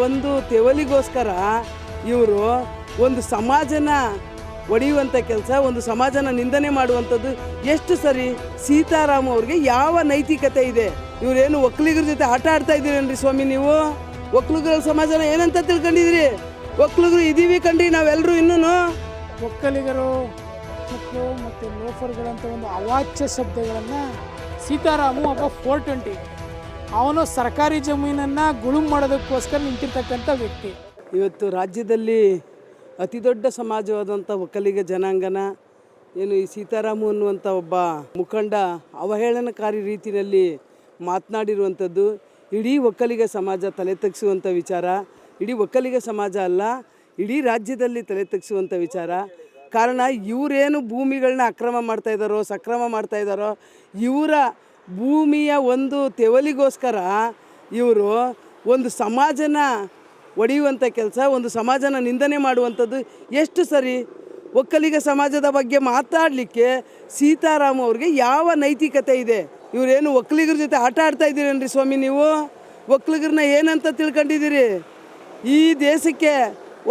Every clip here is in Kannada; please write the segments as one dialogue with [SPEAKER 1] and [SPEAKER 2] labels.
[SPEAKER 1] ಒಂದು ತೆವಲಿಗೋಸ್ಕರ ಇವರು ಒಂದು ಸಮಾಜನ ಒಡೆಯುವಂಥ ಕೆಲಸ, ಒಂದು ಸಮಾಜನ ನಿಂದನೆ ಮಾಡುವಂಥದ್ದು ಎಷ್ಟು ಸರಿ? ಸೀತಾರಾಮ್ ಅವ್ರಿಗೆ ಯಾವ ನೈತಿಕತೆ ಇದೆ? ಇವರೇನು ಒಕ್ಕಲಿಗರ ಜೊತೆ ಆಟ ಆಡ್ತಾ ಇದ್ದೀರೇನ್ರಿ ಸ್ವಾಮಿ ನೀವು? ಒಕ್ಕಲಿಗರ ಸಮಾಜನ ಏನಂತ ತಿಳ್ಕೊಂಡಿದ್ದೀರಿ? ಒಕ್ಕಲಿಗರು ಇದೀವಿ ಕಂಡ್ರಿ ನಾವೆಲ್ಲರೂ. ಇನ್ನೂ
[SPEAKER 2] ಒಕ್ಕಲಿಗರು ಮಕ್ಕಳು ಮತ್ತು ಲೋಫರ್ಗಳಂತ ಒಂದು ಅವಾಚ್ಯ ಶಬ್ದಗಳನ್ನು ಸೀತಾರಾಮು ಒಬ್ಬ 420 ಅವನು ಸರ್ಕಾರಿ ಜಮೀನನ್ನು ಗುಳುಂ ಮಾಡೋದಕ್ಕೋಸ್ಕರ ನಿಂತಿರ್ತಕ್ಕಂಥ ವ್ಯಕ್ತಿ.
[SPEAKER 1] ಇವತ್ತು ರಾಜ್ಯದಲ್ಲಿ ಅತಿ ದೊಡ್ಡ ಸಮಾಜವಾದಂಥ ಒಕ್ಕಲಿಗ ಜನಾಂಗನ ಏನು ಈ ಸೀತಾರಾಮು ಅನ್ನುವಂಥ ಒಬ್ಬ ಮುಖಂಡ ಅವಹೇಳನಕಾರಿ ರೀತಿಯಲ್ಲಿ ಮಾತನಾಡಿರುವಂಥದ್ದು ಇಡೀ ಒಕ್ಕಲಿಗ ಸಮಾಜ ತಲೆ ತಗ್ಗಿಸುವಂಥ ವಿಚಾರ. ಇಡೀ ಒಕ್ಕಲಿಗ ಸಮಾಜ ಅಲ್ಲ, ಇಡೀ ರಾಜ್ಯದಲ್ಲಿ ತಲೆ ತಗ್ಗಿಸುವಂಥ ವಿಚಾರ. ಕಾರಣ ಇವರೇನು ಭೂಮಿಗಳನ್ನ ಅಕ್ರಮ ಮಾಡ್ತಾಯಿದ್ದಾರೋ, ಸಕ್ರಮ ಮಾಡ್ತಾಯಿದ್ದಾರೋ, ಇವರ ಭೂಮಿಯ ಒಂದು ತೆವಲಿಗೋಸ್ಕರ ಇವರು ಒಂದು ಸಮಾಜನ ಒಡೆಯುವಂಥ ಕೆಲಸ, ಒಂದು ಸಮಾಜನ ನಿಂದನೆ ಮಾಡುವಂಥದ್ದು ಎಷ್ಟು ಸರಿ? ಒಕ್ಕಲಿಗ ಸಮಾಜದ ಬಗ್ಗೆ ಮಾತಾಡಲಿಕ್ಕೆ ಸೀತಾರಾಮ್ ಅವ್ರಿಗೆ ಯಾವ ನೈತಿಕತೆ ಇದೆ? ಇವರೇನು ಒಕ್ಕಲಿಗರ ಜೊತೆ ಆಟ ಆಡ್ತಾ ಇದ್ದೀರೇನ್ರಿ ಸ್ವಾಮಿ ನೀವು? ಒಕ್ಕಲಿಗರನ್ನ ಏನಂತ ತಿಳ್ಕೊಂಡಿದ್ದೀರಿ? ಈ ದೇಶಕ್ಕೆ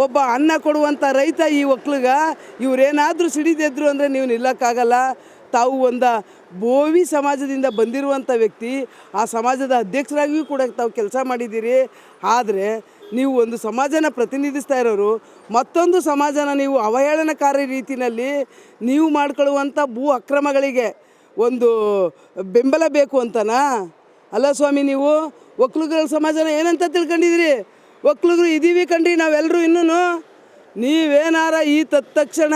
[SPEAKER 1] ಒಬ್ಬ ಅನ್ನ ಕೊಡುವಂಥ ರೈತ ಈ ಒಕ್ಕಲಿಗ. ಇವರೇನಾದರೂ ಸಿಡಿದಿದ್ರು ಅಂದರೆ ನೀವು ನಿಲ್ಲಕ್ಕಾಗಲ್ಲ. ತಾವು ಒಂದು ಬೋವಿ ಸಮಾಜದಿಂದ ಬಂದಿರುವಂಥ ವ್ಯಕ್ತಿ, ಆ ಸಮಾಜದ ಅಧ್ಯಕ್ಷರಾಗಿಯೂ ಕೂಡ ತಾವು ಕೆಲಸ ಮಾಡಿದ್ದೀರಿ. ಆದರೆ ನೀವು ಒಂದು ಸಮಾಜನ ಪ್ರತಿನಿಧಿಸ್ತಾ ಇರೋರು, ಮತ್ತೊಂದು ಸಮಾಜನ ನೀವು ಅವಹೇಳನಕಾರಿ ರೀತಿಯಲ್ಲಿ ನೀವು ಮಾಡ್ಕೊಳ್ಳುವಂಥ ಭೂ ಅಕ್ರಮಗಳಿಗೆ ಒಂದು ಬೆಂಬಲ ಬೇಕು ಅಂತನಾ? ಅಲ್ಲ ಸ್ವಾಮಿ, ನೀವು ಒಕ್ಕಲಿಗರ ಸಮಾಜನ ಏನಂತ ತಿಳ್ಕೊಂಡಿದ್ದೀರಿ? ಒಕ್ಕಲಿಗರು ಇದೀವಿ ಕಂಡ್ರಿ ನಾವೆಲ್ಲರೂ. ಇನ್ನೂ ನೀವೇನಾರ ಈ ತಕ್ಷಣ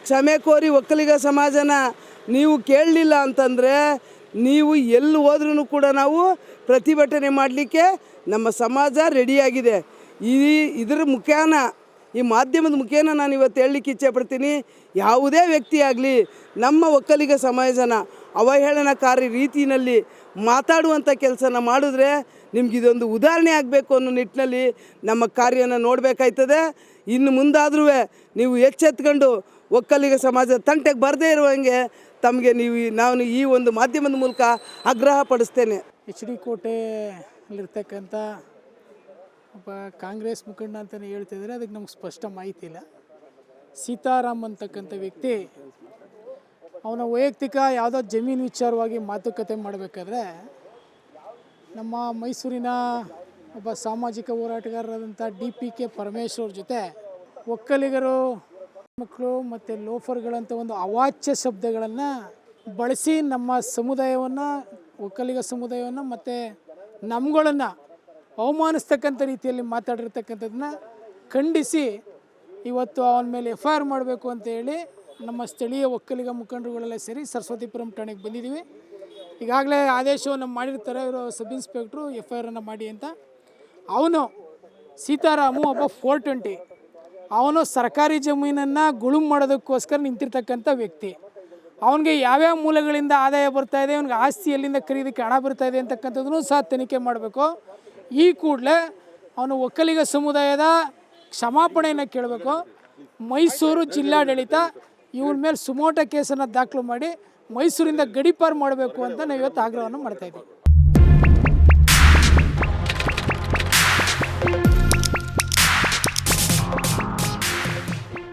[SPEAKER 1] ಕ್ಷಮೆ ಕೋರಿ ಒಕ್ಕಲಿಗ ಸಮಾಜನ ನೀವು ಕೇಳಲಿಲ್ಲ ಅಂತಂದರೆ ನೀವು ಎಲ್ಲಿ ಹೋದ್ರೂ ಕೂಡ ನಾವು ಪ್ರತಿಭಟನೆ ಮಾಡಲಿಕ್ಕೆ ನಮ್ಮ ಸಮಾಜ ರೆಡಿಯಾಗಿದೆ. ಇದರ ಮುಖೇನ, ಈ ಮಾಧ್ಯಮದ ಮುಖೇನ ನಾನು ಇವತ್ತು ಹೇಳಲಿಕ್ಕೆ ಇಚ್ಛೆಪಡ್ತೀನಿ, ಯಾವುದೇ ವ್ಯಕ್ತಿ ಆಗಲಿ ನಮ್ಮ ಒಕ್ಕಲಿಗ ಸಮಾಜನ ಅವಹೇಳನಕಾರಿ ರೀತಿಯಲ್ಲಿ ಮಾತಾಡುವಂಥ ಕೆಲಸನ ಮಾಡಿದ್ರೆ ನಿಮಗಿದೊಂದು ಉದಾಹರಣೆ ಆಗಬೇಕು ಅನ್ನೋ ನಿಟ್ಟಿನಲ್ಲಿ ನಮ್ಮ ಕಾರ್ಯನ ನೋಡಬೇಕಾಯ್ತದೆ. ಇನ್ನು ಮುಂದಾದ್ರೂ ನೀವು ಎಚ್ಚೆತ್ಕೊಂಡು ಒಕ್ಕಲಿಗ ಸಮಾಜದ ತಂಟೆಗೆ ಬರದೇ ಇರುವಂಗೆ ತಮಗೆ ನಾನು ಈ ಒಂದು ಮಾಧ್ಯಮದ ಮೂಲಕ ಆಗ್ರಹ ಪಡಿಸ್ತೇನೆ.
[SPEAKER 2] HD ಕೋಟೆಯಲ್ಲಿರ್ತಕ್ಕಂಥ ಒಬ್ಬ ಕಾಂಗ್ರೆಸ್ ಮುಖಂಡ ಅಂತಲೇ ಹೇಳ್ತಿದ್ದಾರೆ, ಅದಕ್ಕೆ ನಮ್ಗೆ ಸ್ಪಷ್ಟ ಮಾಹಿತಿ ಇಲ್ಲ. ಸೀತಾರಾಮ್ ಅಂತಕ್ಕಂಥ ವ್ಯಕ್ತಿ ಅವನ ವೈಯಕ್ತಿಕ ಯಾವುದೋ ಜಮೀನು ವಿಚಾರವಾಗಿ ಮಾತುಕತೆ ಮಾಡಬೇಕಾದ್ರೆ ನಮ್ಮ ಮೈಸೂರಿನ ಒಬ್ಬ ಸಾಮಾಜಿಕ ಹೋರಾಟಗಾರರಾದಂಥ DPK ಪರಮೇಶ್ವರ್ ಜೊತೆ ಒಕ್ಕಲಿಗರು ಮಕ್ಕಳು ಮತ್ತು ಲೋಫರ್ಗಳಂತ ಒಂದು ಅವಾಚ್ಯ ಶಬ್ದಗಳನ್ನು ಬಳಸಿ ನಮ್ಮ ಸಮುದಾಯವನ್ನು, ಒಕ್ಕಲಿಗ ಸಮುದಾಯವನ್ನು ಮತ್ತು ನಮ್ಗಳನ್ನು ಅವಮಾನಿಸ್ತಕ್ಕಂಥ ರೀತಿಯಲ್ಲಿ ಮಾತಾಡಿರ್ತಕ್ಕಂಥದ್ದನ್ನ ಖಂಡಿಸಿ ಇವತ್ತು ಅವನ ಮೇಲೆ FIR ಮಾಡಬೇಕು ಅಂತ ಹೇಳಿ ನಮ್ಮ ಸ್ಥಳೀಯ ಒಕ್ಕಲಿಗ ಮುಖಂಡರುಗಳೆಲ್ಲ ಸೇರಿ ಸರಸ್ವತಿಪುರಂ ಠಾಣೆಗೆ ಬಂದಿದ್ದೀವಿ. ಈಗಾಗಲೇ ಆದೇಶವನ್ನು ಮಾಡಿರ್ತಾರೆ ಇವರು ಸಬ್ ಇನ್ಸ್ಪೆಕ್ಟ್ರು, FIR ಮಾಡಿ ಅಂತ. ಅವನು ಸೀತಾರಾಮು ಒಬ್ಬ 420 ಅವನು ಸರ್ಕಾರಿ ಜಮೀನನ್ನು ಗುಳುಂ ಮಾಡೋದಕ್ಕೋಸ್ಕರ ನಿಂತಿರ್ತಕ್ಕಂಥ ವ್ಯಕ್ತಿ. ಅವನಿಗೆ ಯಾವ್ಯಾವ ಮೂಲಗಳಿಂದ ಆದಾಯ ಬರ್ತಾಯಿದೆ, ಅವನಿಗೆ ಆಸ್ತಿ ಎಲ್ಲಿಂದ ಖರೀದಿಗೆ ಹಣ ಬರ್ತಾಯಿದೆ ಅಂತಕ್ಕಂಥದ್ದನ್ನು ಸಹ ತನಿಖೆ ಮಾಡಬೇಕು. ಈ ಕೂಡಲೇ ಅವನು ಒಕ್ಕಲಿಗ ಸಮುದಾಯದ ಕ್ಷಮಾಪಣೆಯನ್ನು ಕೇಳಬೇಕು. ಮೈಸೂರು ಜಿಲ್ಲಾಡಳಿತ ಇವ್ರ ಮೇಲೆ ಸುಮೋಟ ಕೇಸನ್ನು ದಾಖಲು ಮಾಡಿ ಮೈಸೂರಿಂದ ಗಡೀಪಾರು ಮಾಡಬೇಕು ಅಂತ ನಾವು ಇವತ್ತು ಆಗ್ರಹವನ್ನು ಮಾಡ್ತಾಯಿದ್ದೀವಿ.